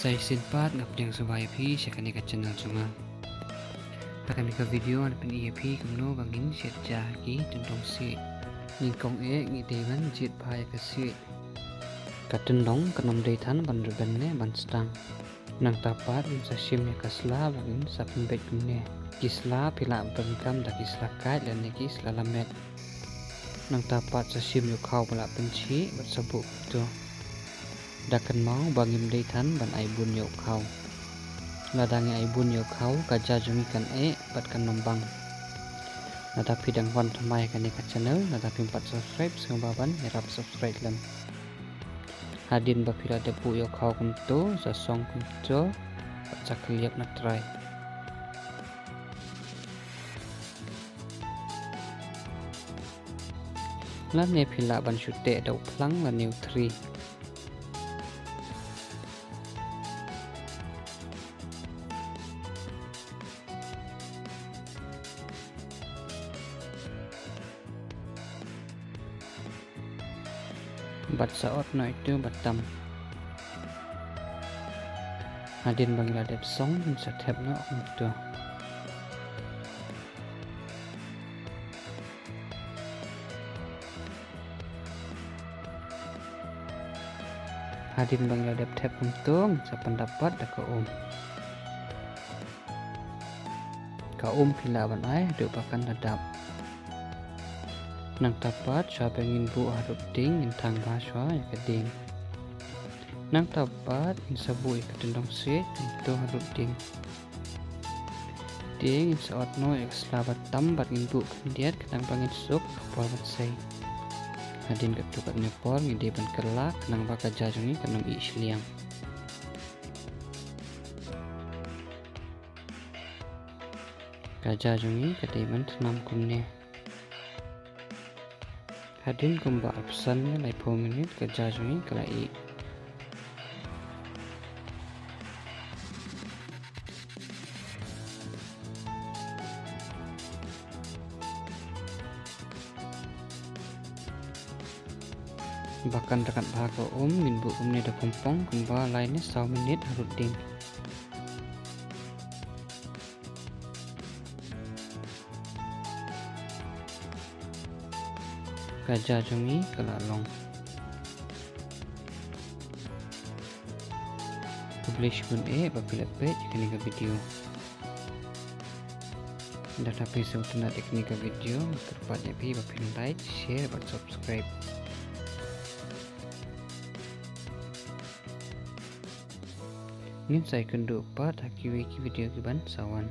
Saya sinpat ngap yang subay pi siakan ikat channel sunga. Akan ika video an pen iya pi kumno bangin siat jahki tentong si. Ningkong ngi dewan jit pai ka si. Katendong kanom deitan ban rebenne ban stang. Nang tapat sa shimnya kasla bangin sa pembet kumne. Kisla pila berengkam da kisla kait dan kisla lamet. Nang tapat sa shim yuk kau pala penci bersebut tu. Dakan mau bangim deitan ban aibun yuk kau. Ladangi aibun yuk kau kaja jungikan bat kan nombang. Nada pidang wan tamai kan ikat channel nada pimpat subscribe sing baban herap subscribe lam. Hadin bapila depu yuk kau kumto sa song kumto bat sakliap nak try. Lan ne pila ban syute dau plang lan new 3. Bat saot no itu batam. Hadin bangla dep song dan satep no itu. Hadin bangla dep tep untung sependapat dak ka pila ban ai dupakan hadap. Nang tapat siya pengin bu harup ding in tang baswa ya keding. Nang tapat in sabu ikatendong sit itu harup ding. Ding in saot no ekslabat tambat in bu kendiat ketang pangin suk kapal matsay. Hadin ketukat nepor ngide ban kelak nang baka jajungi kanang isliang. Kajajungi kedeman senam kumne. Hadin kumba absen lai 4 minit kerja jungi kelai. Bahkan dekat bahaka min bu kumne da kumpong kumba lainnya 1 menit harus ding. Kaja jungi kelalong. Publish pun apabila page teknik video. Data episode na teknik video terpatnya pi bapin like, share, dan subscribe. Ngin saya kendu pat haki video kiban sawan.